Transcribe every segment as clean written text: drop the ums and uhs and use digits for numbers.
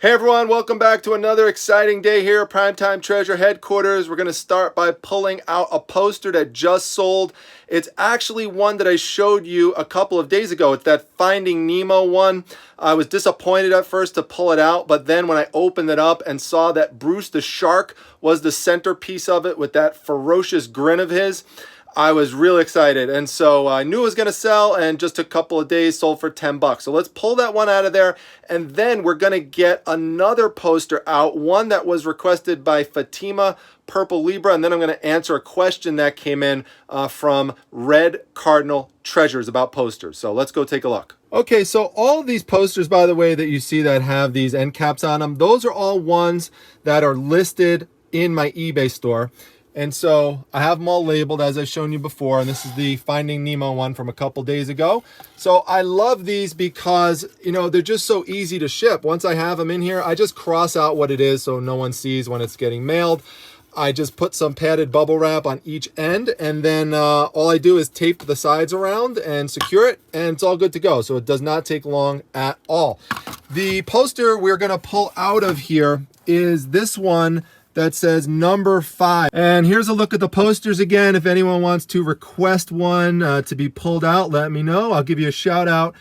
Hey everyone, welcome back to another exciting day here at Primetime Treasure headquarters. We're going to start by pulling out a poster that just sold. It's actually one that I showed you a couple of days ago. It's that Finding Nemo one. I was disappointed at first to pull it out, but then when I opened it up and saw that Bruce the shark was the centerpiece of it with that ferocious grin of his, I was real excited, and so I knew it was going to sell, and just a couple of days sold for 10 bucks. So let's pull that one out of there, and then we're going to get another poster out, one that was requested by Fatima Purple Libra, and then I'm going to answer a question that came in from Red Cardinal Treasures about posters. So let's go take a look. Okay, so all of these posters, by the way, that you see that have these end caps on them, those are all ones that are listed in my eBay store. And so I have them all labeled as I've shown you before, and this is the Finding Nemo one from a couple days ago. So I love these because, you know, they're just so easy to ship. Once I have them in here, I just cross out what it is so no one sees when it's getting mailed. I just put some padded bubble wrap on each end, and then all I do is tape the sides around and secure it, and it's all good to go. So it does not take long at all. The poster we're gonna pull out of here is this one that says number 5. And here's a look at the posters again. If anyone wants to request one to be pulled out, let me know. I'll give you a shout out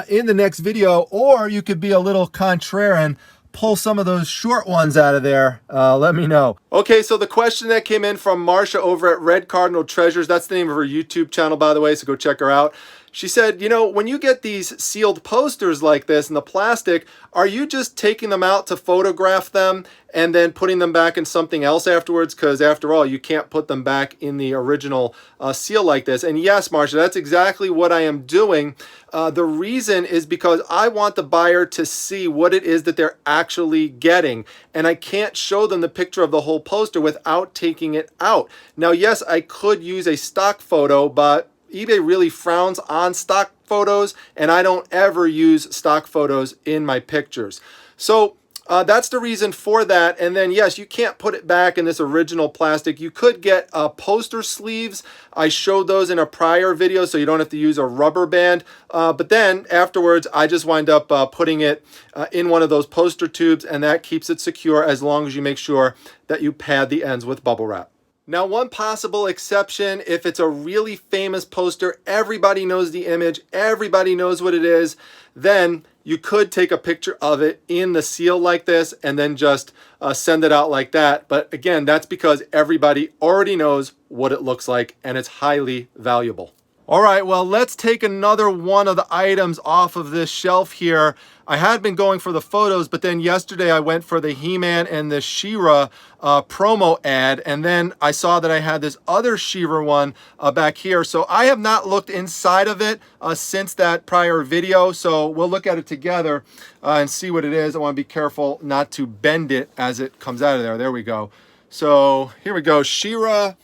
in the next video, or you could be a little contrarian and pull some of those short ones out of there. Let me know. Okay, so the question that came in from Marsha over at Red Cardinal Treasures, that's the name of her YouTube channel, by the way, so go check her out. She said, you know, when you get these sealed posters like this in the plastic, are you just taking them out to photograph them and then putting them back in something else afterwards? Because after all, you can't put them back in the original seal like this. And yes, Marsha, that's exactly what I am doing. The reason is because I want the buyer to see what it is that they're actually getting. And I can't show them the picture of the whole poster without taking it out. Now, yes, I could use a stock photo, but eBay really frowns on stock photos, and I don't ever use stock photos in my pictures. So that's the reason for that. And then, yes, you can't put it back in this original plastic. You could get poster sleeves. I showed those in a prior video, so you don't have to use a rubber band. But then afterwards, I just wind up putting it in one of those poster tubes, and that keeps it secure as long as you make sure that you pad the ends with bubble wrap. Now, one possible exception, if it's a really famous poster, everybody knows the image, everybody knows what it is, then you could take a picture of it in the seal like this and then just send it out like that. But again, that's because everybody already knows what it looks like, and it's highly valuable. All right, well, let's take another one of the items off of this shelf here. I had been going for the photos, but then yesterday I went for the He-Man and the She-Ra promo ad, and then I saw that I had this other She-Ra one back here. So I have not looked inside of it since that prior video, so we'll look at it together and see what it is. I want to be careful not to bend it as it comes out of there. There we go. So here we go, She-Ra,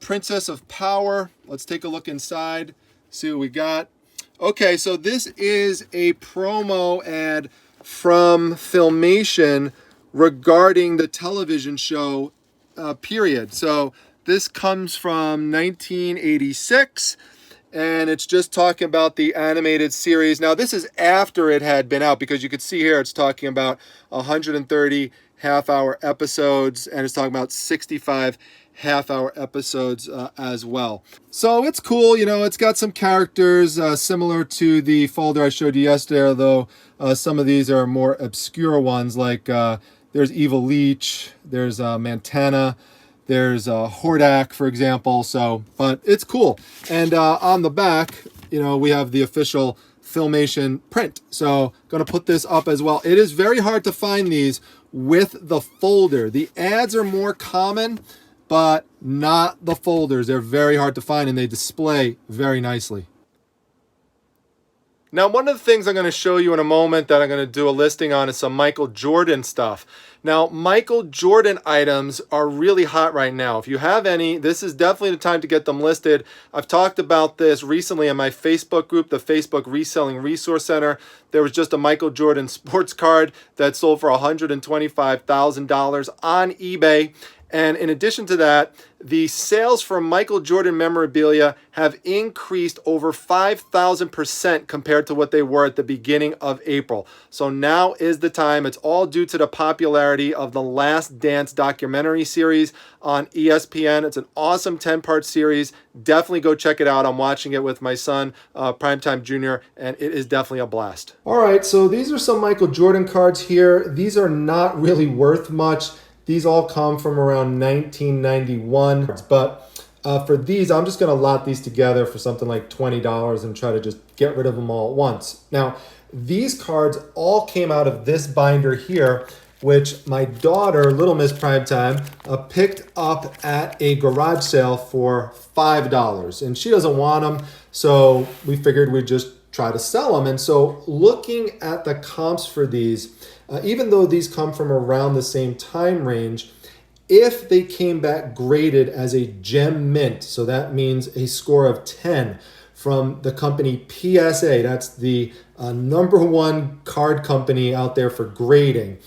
Princess of Power. Let's take a look inside, see what we got. Okay, so this is a promo ad from Filmation regarding the television show period. So this comes from 1986, and it's just talking about the animated series. Now, this is after it had been out, because you could see here it's talking about 130 half-hour episodes, and it's talking about 65 half-hour episodes as well. So it's cool, you know, it's got some characters similar to the folder I showed you yesterday, although some of these are more obscure ones, like there's Evil Leech, there's Montana, there's Hordak, for example. So, but it's cool. And on the back, you know, we have the official Filmation print. So going to put this up as well. It is very hard to find these with the folder. The ads are more common, but not the folders. They're very hard to find, and they display very nicely. Now, one of the things I'm going to show you in a moment that I'm going to do a listing on is some Michael Jordan stuff. Now, Michael Jordan items are really hot right now. If you have any, this is definitely the time to get them listed. I've talked about this recently in my Facebook group, the Facebook Reselling Resource Center. There was just a Michael Jordan sports card that sold for $125,000 on eBay. And in addition to that, the sales for Michael Jordan memorabilia have increased over 5,000% compared to what they were at the beginning of April. So now is the time. It's all due to the popularity of the Last Dance documentary series on ESPN. It's an awesome 10-part series. Definitely go check it out. I'm watching it with my son, Primetime Jr., and it is definitely a blast. All right, so these are some Michael Jordan cards here. These are not really worth much. These all come from around 1991, but for these, I'm just going to lot these together for something like $20 and try to just get rid of them all at once. Now, these cards all came out of this binder here, which my daughter, Little Miss Primetime, picked up at a garage sale for $5. And she doesn't want them, so we figured we'd just try to sell them. And so looking at the comps for these, even though these come from around the same time range, if they came back graded as a gem mint, so that means a score of 10 from the company PSA, that's the #1 card company out there for grading,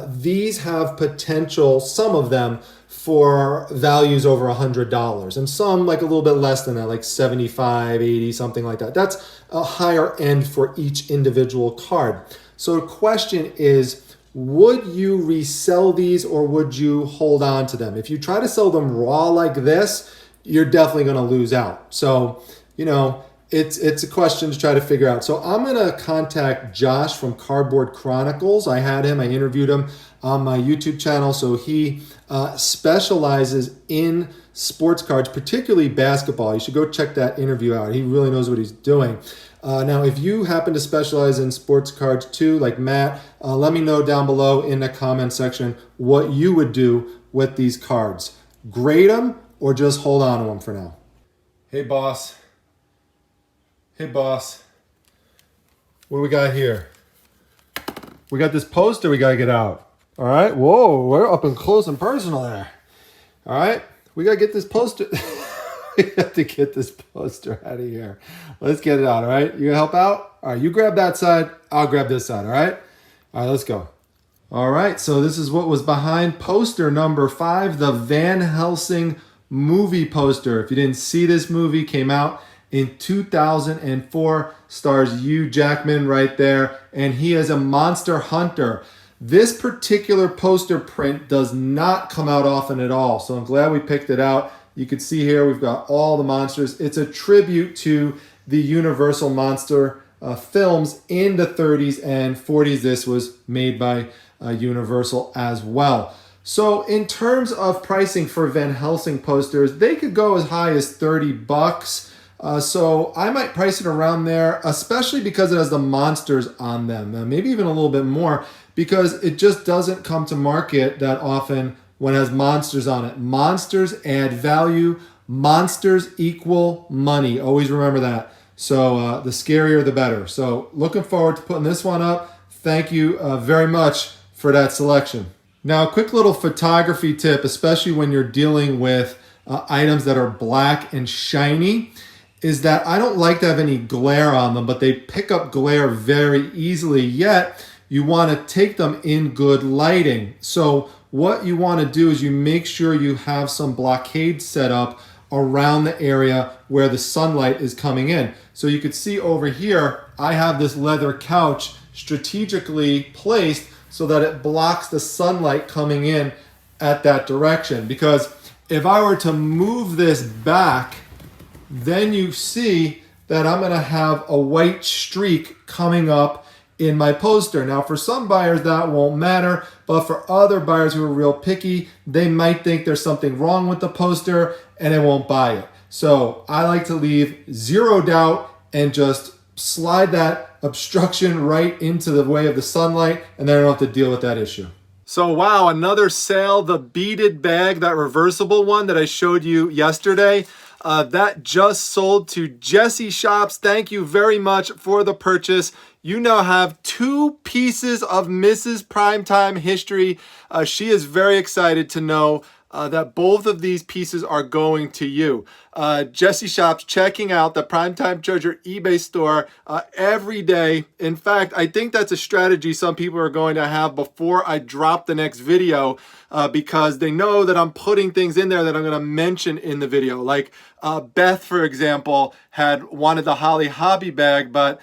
these have potential, some of them, for values over $100, and some like a little bit less than that, like 75, 80, something like that. That's a higher end for each individual card. So the question is, would you resell these or would you hold on to them? If you try to sell them raw like this, you're definitely going to lose out. So, you know, it's a question to try to figure out. So I'm going to contact Josh from Cardboard Chronicles. I had him, I interviewed him on my YouTube channel. So he specializes in sports cards, particularly basketball. You should go check that interview out. He really knows what he's doing. Now, if you happen to specialize in sports cards too, like Matt, let me know down below in the comment section what you would do with these cards. Grade them or just hold on to them for now. Hey, boss. Hey, boss. What do we got here? We got this poster we got to get out. All right. Whoa, we're up and close and personal there. All right. We got to get this poster. We have to get this poster out of here. Let's get it out, all right? You gonna help out? All right, you grab that side, I'll grab this side, all right? All right, let's go. All right, so this is what was behind poster number 5, the Van Helsing movie poster. If you didn't see this movie, came out in 2004, stars Hugh Jackman right there, and he is a monster hunter. This particular poster print does not come out often at all, so I'm glad we picked it out. You can see here we've got all the monsters. It's a tribute to the Universal monster films in the 30s and 40s. This was made by Universal as well. So in terms of pricing for Van Helsing posters, they could go as high as $30. So I might price it around there, especially because it has the monsters on them. Maybe even a little bit more, because it just doesn't come to market that often when it has monsters on it. Monsters add value. Monsters equal money. Always remember that. So the scarier, the better. So looking forward to putting this one up. Thank you very much for that selection. Now, a quick little photography tip, especially when you're dealing with items that are black and shiny, is that I don't like to have any glare on them, but they pick up glare very easily, yet you want to take them in good lighting. So what you want to do is you make sure you have some blockade set up around the area where the sunlight is coming in. So you can see over here, I have this leather couch strategically placed so that it blocks the sunlight coming in at that direction. Because if I were to move this back, then you see that I'm going to have a white streak coming up in my poster. Now, for some buyers, that won't matter, but for other buyers who are real picky, they might think there's something wrong with the poster and they won't buy it. So I like to leave zero doubt and just slide that obstruction right into the way of the sunlight, and then I don't have to deal with that issue. So wow, another sale, the beaded bag, that reversible one that I showed you yesterday. That just sold to Jesse Shops. Thank you very much for the purchase. You now have 2 pieces of Mrs. Primetime history. She is very excited to know that both of these pieces are going to you. Jesse shops checking out the Primetime Treasure eBay store every day. In fact, I think that's a strategy some people are going to have before I drop the next video, because they know that I'm putting things in there that I'm going to mention in the video. Like Beth, for example, had wanted the Holly hobby bag, but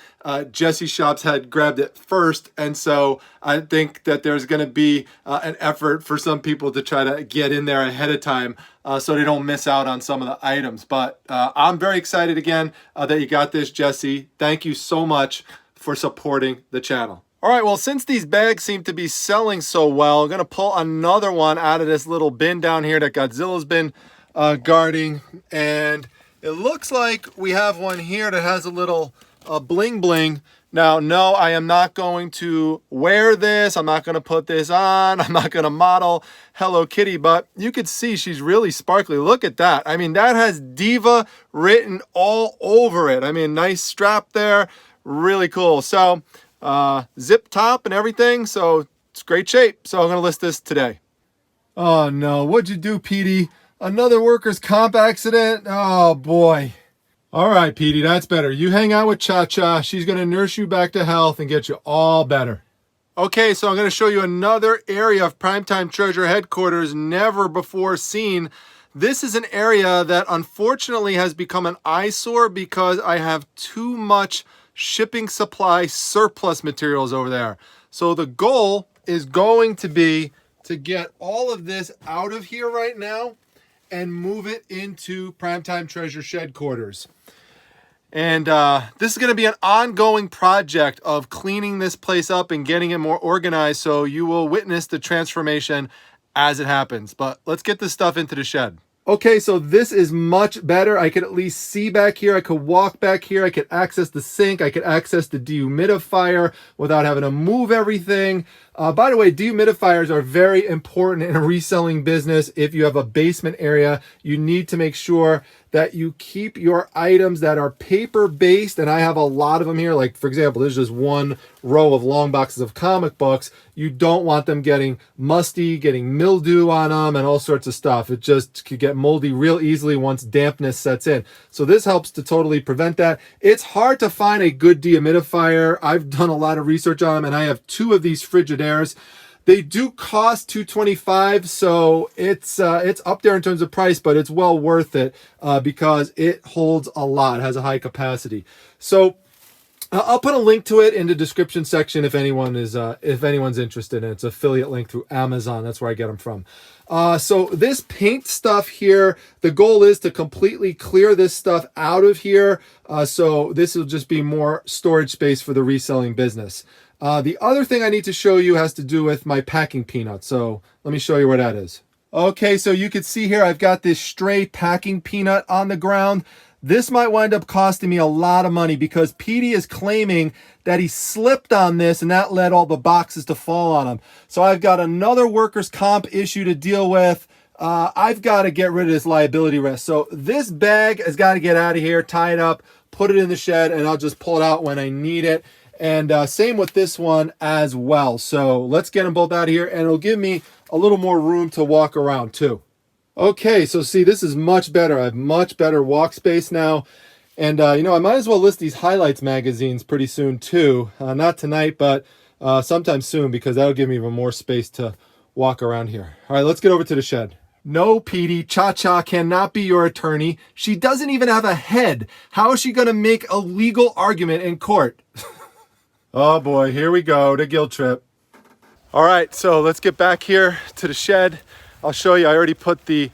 Jesse Shops had grabbed it first. And so I think that there's going to be an effort for some people to try to get in there ahead of time so they don't miss out on some of the items. But I'm very excited again that you got this, Jesse. Thank you so much for supporting the channel. All right, well, since these bags seem to be selling so well, I'm going to pull another one out of this little bin down here that Godzilla's been guarding. And it looks like we have one here that has a little bling bling. Now, no, I am not going to wear this. I'm not going to put this on. I'm not going to model Hello Kitty, but you could see she's really sparkly. Look at that. I mean, that has Diva written all over it. I mean, nice strap there. Really cool. So zip top and everything, so it's great shape. So I'm gonna list this today. Oh no, what'd you do, Petey? Another workers' comp accident? Oh boy. All right, Petey, that's better. You hang out with Cha-Cha. She's gonna nurse you back to health and get you all better. Okay, so I'm gonna show you another area of Primetime Treasure headquarters never before seen. This is an area that unfortunately has become an eyesore because I have too much shipping supply surplus materials over there. So the goal is going to be to get all of this out of here right now and move it into Primetime Treasure shed quarters. And this is going to be an ongoing project of cleaning this place up and getting it more organized, so you will witness the transformation as it happens. But let's get this stuff into the shed. Okay, so this is much better. I could at least see back here. I could walk back here. I could access the sink. I could access the dehumidifier without having to move everything. By the way, dehumidifiers are very important in a reselling business. If you have a basement area, you need to make sure that you keep your items that are paper-based, and I have a lot of them here. Like, for example, there's just one row of long boxes of comic books. You don't want them getting musty, getting mildew on them, and all sorts of stuff. It just could get moldy real easily once dampness sets in. So this helps to totally prevent that. It's hard to find a good dehumidifier. I've done a lot of research on them, and I have two of these Frigidaires. They do cost $225, so it's up there in terms of price, but it's well worth it because it holds a lot, has a high capacity. So I'll put a link to it in the description section if anyone's interested. And it's an affiliate link through Amazon. That's where I get them from. So this paint stuff here, the goal is to completely clear this stuff out of here. So this will just be more storage space for the reselling business. The other thing I need to show you has to do with my packing peanut. So let me show you where that is. Okay, so you can see here I've got this stray packing peanut on the ground. This might wind up costing me a lot of money because Petey is claiming that he slipped on this and that led all the boxes to fall on him. So I've got another workers' comp issue to deal with. I've got to get rid of this liability risk. So this bag has got to get out of here, tie it up, put it in the shed, and I'll just pull it out when I need it. And same with this one as well. So let's get them both out of here, and it'll give me a little more room to walk around too. Okay, so see, this is much better. I have much better walk space now. And, you know, I might as well list these highlights magazines pretty soon too. Not tonight, but sometime soon, because that'll give me even more space to walk around here. All right, let's get over to the shed. No, Petey, Cha-Cha cannot be your attorney. She doesn't even have a head. How is she going to make a legal argument in court? Oh boy, here we go, the guilt trip. All right, so let's get back here to the shed. I'll show you, I already put the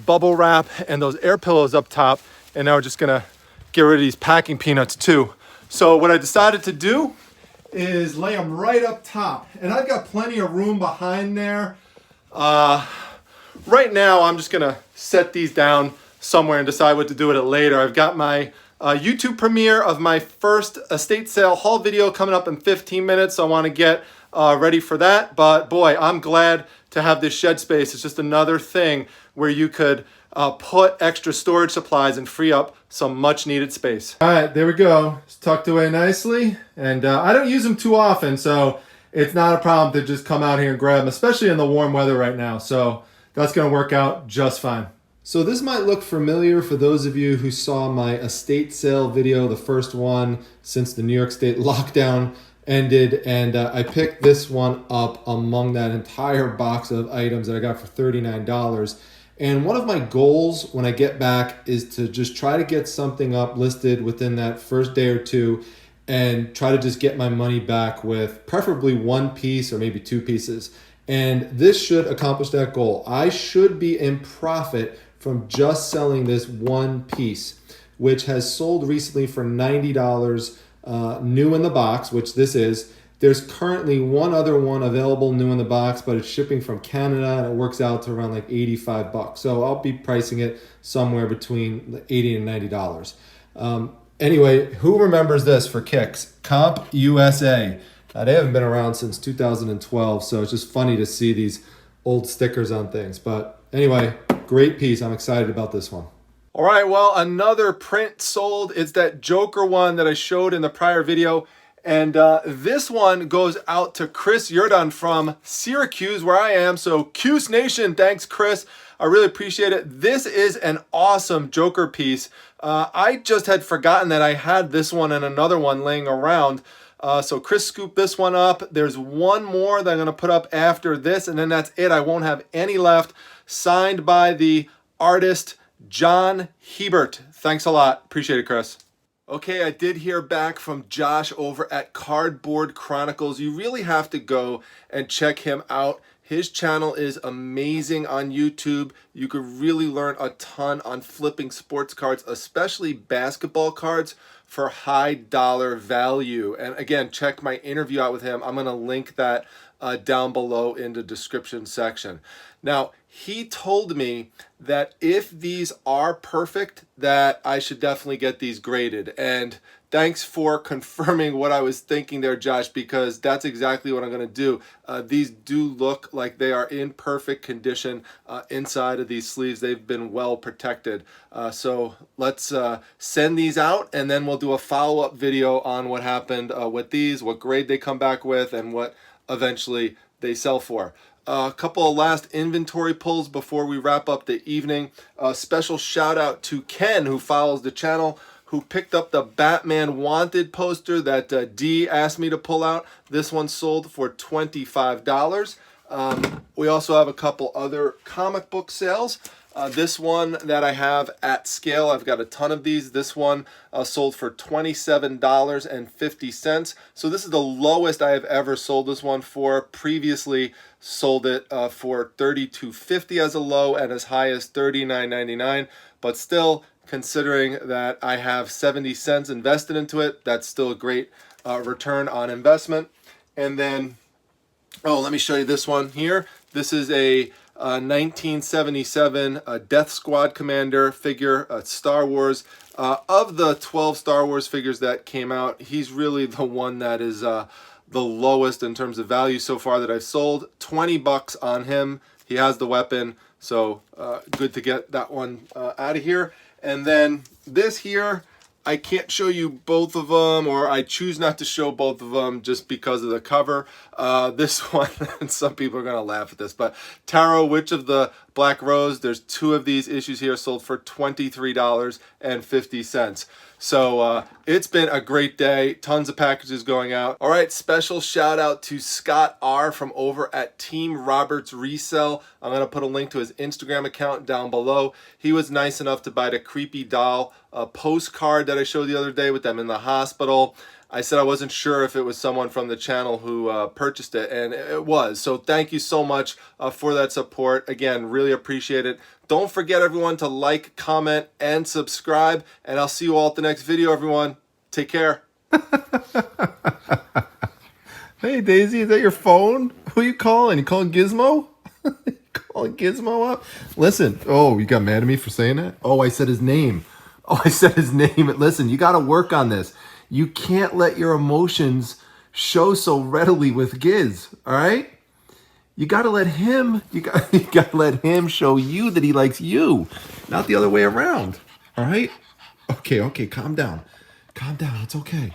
bubble wrap and those air pillows up top, and now we're just gonna get rid of these packing peanuts too. So what I decided to do is lay them right up top, and I've got plenty of room behind there. Right now, I'm just gonna set these down somewhere and decide what to do with it later. I've got my YouTube premiere of my first estate sale haul video coming up in 15 minutes, so I want to get ready for that. But boy, I'm glad to have this shed space. It's just another thing where you could put extra storage supplies and free up some much needed space. All right, there we go. It's tucked away nicely, and I don't use them too often, so it's not a problem to just come out here and grab them, especially in the warm weather right now. So that's going to work out just fine. So this might look familiar for those of you who saw my estate sale video, the first one since the New York State lockdown ended, and I picked this one up among that entire box of items that I got for $39. And one of my goals when I get back is to just try to get something up listed within that first day or two and try to just get my money back with preferably one piece or maybe two pieces. And this should accomplish that goal. I should be in profit from just selling this one piece, which has sold recently for $90 new in the box, which this is. There's currently one other one available new in the box, but it's shipping from Canada and it works out to around like 85 bucks. So I'll be pricing it somewhere between $80 and $90. Anyway, who remembers this for kicks? Comp USA. They haven't been around since 2012, so it's just funny to see these old stickers on things. But anyway, great piece. I'm excited about this one. All right, well, another print sold. It's that Joker one that I showed in the prior video. And this one goes out to Chris Yurdan from Syracuse, where I am. So Cuse Nation, thanks, Chris. I really appreciate it. This is an awesome Joker piece. I just had forgotten that I had this one and another one laying around. So Chris scooped this one up. There's one more that I'm going to put up after this, and then that's it. I won't have any left. Signed by the artist John Hebert. Thanks a lot. Appreciate it, Chris. Okay, I did hear back from Josh over at Cardboard Chronicles. You really have to go and check him out. His channel is amazing on YouTube. You could really learn a ton on flipping sports cards, especially basketball cards, for high dollar value. And again, check my interview out with him. I'm going to link that down below in the description section. Now, he told me that if these are perfect, that I should definitely get these graded. And thanks for confirming what I was thinking there, Josh, because that's exactly what I'm going to do. These do look like they are in perfect condition inside of these sleeves. They've been well protected. So let's send these out, and then we'll do a follow-up video on what happened with these, what grade they come back with, and what eventually they sell for. A couple of last inventory pulls before we wrap up the evening. A special shout out to Ken, who follows the channel, who picked up the Batman Wanted poster that Dee asked me to pull out. This one sold for $25. We also have a couple other comic book sales. This one that I have at scale, I've got a ton of these. This one sold for $27.50. So this is the lowest I have ever sold this one for. Previously sold it for $32.50 as a low and as high as $39.99. But still, considering that I have 70 cents invested into it, that's still a great return on investment. And then, oh, let me show you this one here. This is a 1977 Death Squad Commander figure, Star Wars. Of the 12 Star Wars figures that came out, he's really the one that is the lowest in terms of value so far that I've sold. 20 bucks on him. He has the weapon, so good to get that one out of here. And then this here, I can't show you both of them, or I choose not to show both of them just because of the cover. This one, and some people are going to laugh at this, but Tarot, Witch of the Black Rose, there's two of these issues here sold for $23.50. So it's been a great day. Tons of packages going out. All right, special shout out to Scott R. from over at Team Roberts Resell. I'm going to put a link to his Instagram account down below. He was nice enough to buy the Creepy Doll postcard that I showed the other day with them in the hospital. I said I wasn't sure if it was someone from the channel who purchased it, and it was. So thank you so much for that support. Again, really appreciate it. Don't forget, everyone, to like, comment, and subscribe. And I'll see you all at the next video, everyone. Take care. Hey, Daisy, is that your phone? Who are you calling? You calling Gizmo? You calling Gizmo up? Listen. Oh, you got mad at me for saying that? Oh, I said his name. Oh, I said his name. Listen, you got to work on this. You can't let your emotions show so readily with Giz, all right? You gotta let him, you gotta let him show you that he likes you, not the other way around, all right? Okay, calm down. Calm down, it's okay.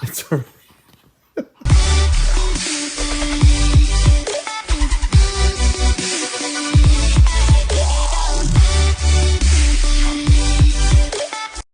It's all right.